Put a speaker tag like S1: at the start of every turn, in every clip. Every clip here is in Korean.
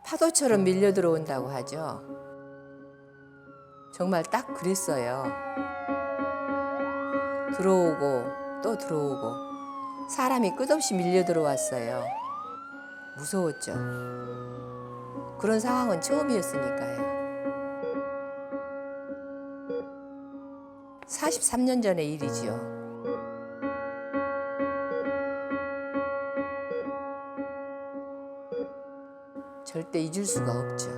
S1: 파도처럼 밀려 들어온다고 하죠. 정말 딱 그랬어요. 들어오고 또 들어오고 사람이 끝없이 밀려 들어왔어요. 무서웠죠. 그런 상황은 처음이었으니까요. 43년 전의 일이지요. 절대 잊을 수가 없죠.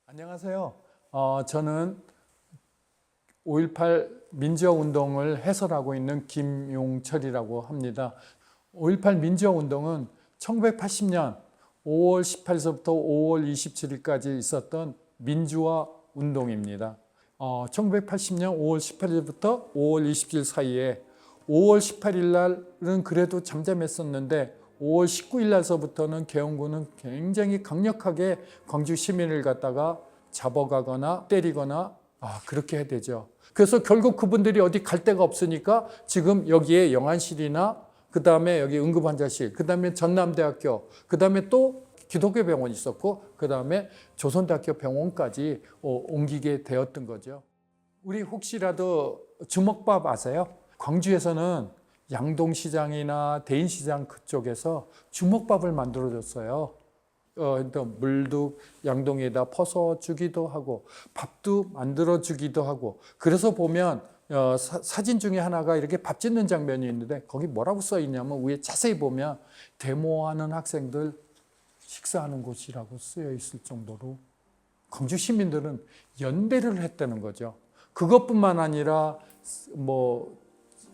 S2: 안녕하세요. 저는 5.18 민주화운동을 해설하고 있는 김용철이라고 합니다. 5.18 민주화운동은 1980년 5월 18일서부터 5월 27일까지 있었던 민주화 운동입니다. 1980년 5월 18일부터 5월 27일 사이에 5월 18일 날은 그래도 잠잠했었는데 5월 19일 날서부터는 계엄군은 굉장히 강력하게 광주 시민을 갖다가 잡아가거나 때리거나 그렇게 해야 되죠. 그래서 결국 그분들이 어디 갈 데가 없으니까 지금 여기에 영안실이나 그 다음에 여기 응급환자실, 그 다음에 전남대학교, 그 다음에 또 기독교 병원이 있었고, 그 다음에 조선대학교 병원까지 옮기게 되었던 거죠. 우리 혹시라도 주먹밥 아세요? 광주에서는 양동시장이나 대인시장 그쪽에서 주먹밥을 만들어줬어요. 물도 양동이에다 퍼서 주기도 하고 밥도 만들어 주기도 하고. 그래서 보면 사진 중에 하나가 이렇게 밥 짓는 장면이 있는데 거기 뭐라고 써 있냐면 위에 자세히 보면 데모하는 학생들 식사하는 곳이라고 쓰여 있을 정도로 광주 시민들은 연대를 했다는 거죠. 그것뿐만 아니라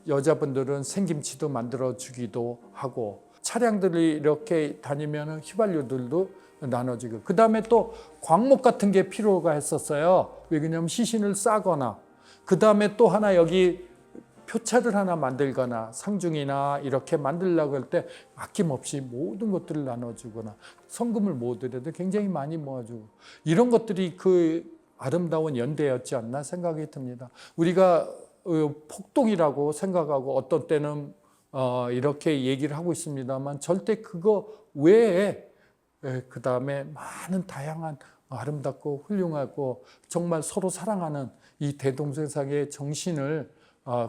S2: 여자분들은 생김치도 만들어 주기도 하고 차량들이 이렇게 다니면 휘발유들도 나눠주고, 그 다음에 또 광목 같은 게 필요가 했었어요. 왜냐하면 시신을 싸거나, 그 다음에 또 하나 여기 표차를 하나 만들거나 상중이나 이렇게 만들려고 할 때 아낌없이 모든 것들을 나눠주거나 성금을 모으더라도 굉장히 많이 모아주고, 이런 것들이 그 아름다운 연대였지 않나 생각이 듭니다. 우리가 폭동이라고 생각하고 어떤 때는 이렇게 얘기를 하고 있습니다만 절대 그거 외에 그 다음에 많은 다양한 아름답고 훌륭하고 정말 서로 사랑하는 이 대동세상의 정신을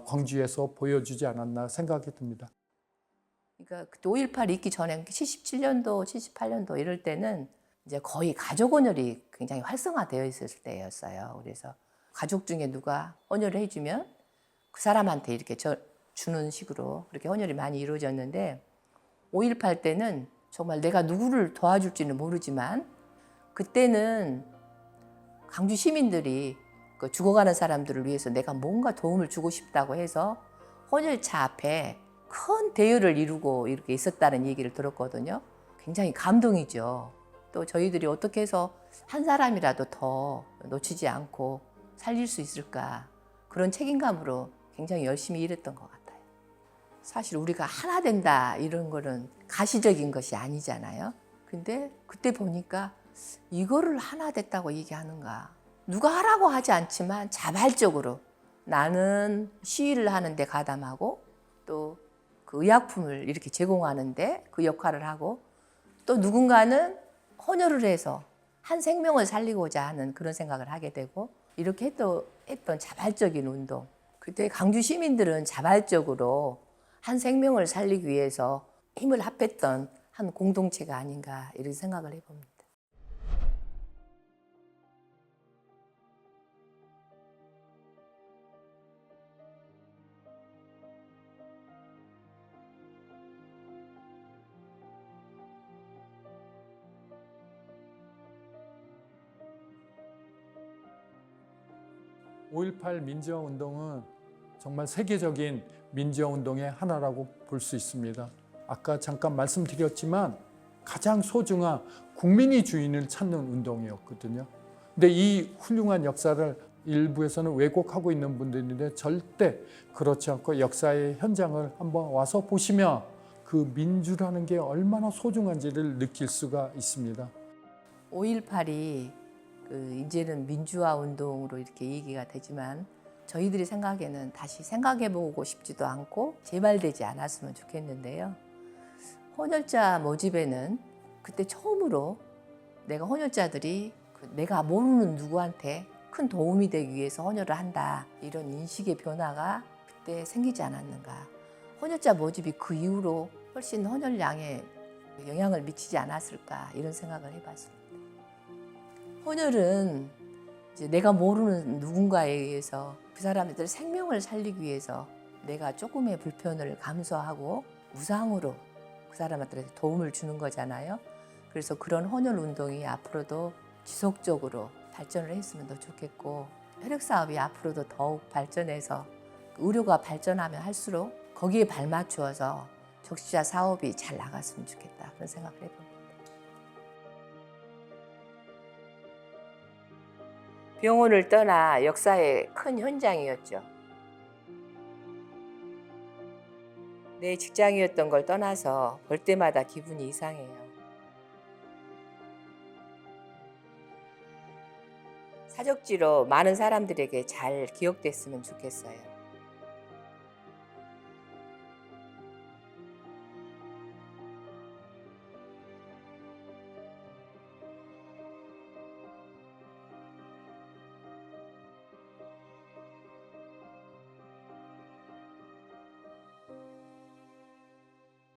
S2: 광주에서 보여주지 않았나 생각이 듭니다.
S1: 그러니까 5.18 있기 전에 77년도, 78년도 이럴 때는 이제 거의 가족 헌혈이 굉장히 활성화되어 있을 때였어요. 그래서 가족 중에 누가 헌혈을 해주면 그 사람한테 이렇게 주는 식으로 그렇게 헌혈이 많이 이루어졌는데 5.18 때는 정말 내가 누구를 도와줄지는 모르지만 그때는 광주 시민들이 그 죽어가는 사람들을 위해서 내가 뭔가 도움을 주고 싶다고 해서 헌혈차 앞에 큰 대열을 이루고 이렇게 있었다는 얘기를 들었거든요. 굉장히 감동이죠. 또 저희들이 어떻게 해서 한 사람이라도 더 놓치지 않고 살릴 수 있을까, 그런 책임감으로 굉장히 열심히 일했던 것 같아요. 사실 우리가 하나 된다 이런 거는 가시적인 것이 아니잖아요. 근데 그때 보니까 이거를 하나 됐다고 얘기하는가. 누가 하라고 하지 않지만 자발적으로 나는 시위를 하는데 가담하고 또 그 의약품을 이렇게 제공하는데 그 역할을 하고 또 누군가는 헌혈을 해서 한 생명을 살리고자 하는 그런 생각을 하게 되고 이렇게 했던 자발적인 운동. 그때 광주 시민들은 자발적으로 한 생명을 살리기 위해서 힘을 합했던 한 공동체가 아닌가 이렇게 생각을 해봅니다.
S2: (5.18) 민주화운동은 정말 세계적인 민주화운동의 하나라고 볼 수 있습니다. 아까 잠깐 말씀드렸지만 가장 소중한 국민이 주인을 찾는 운동이었거든요. 근데 이 훌륭한 역사를 일부에서는 왜곡하고 있는 분들인데 절대 그렇지 않고 역사의 현장을 한번 와서 보시면 그 그 민주라는 게 얼마나 소중한지를 느낄 수가 있습니다.
S1: 5.18이 이제는 민주화 운동으로 이렇게 얘기가 되지만 저희들이 생각에는 다시 생각해보고 싶지도 않고 재발되지 않았으면 좋겠는데요. 헌혈자 모집에는 그때 처음으로 내가 헌혈자들이 내가 모르는 누구한테 큰 도움이 되기 위해서 헌혈을 한다, 이런 인식의 변화가 그때 생기지 않았는가. 헌혈자 모집이 그 이후로 훨씬 헌혈량에 영향을 미치지 않았을까, 이런 생각을 해봤습니다. 헌혈은 이제 내가 모르는 누군가에 의해서 그 사람들 생명을 살리기 위해서 내가 조금의 불편을 감수하고 무상으로 그 사람한테 도움을 주는 거잖아요. 그래서 그런 헌혈 운동이 앞으로도 지속적으로 발전을 했으면 더 좋겠고, 혈액 사업이 앞으로도 더욱 발전해서 의료가 발전하면 할수록 거기에 발맞추어서 적시자 사업이 잘 나갔으면 좋겠다, 그런 생각을 해봅니다. 병원을 떠나 역사의 큰 현장이었죠. 내 직장이었던 걸 떠나서 볼 때마다 기분이 이상해요. 사적지로 많은 사람들에게 잘 기억됐으면 좋겠어요.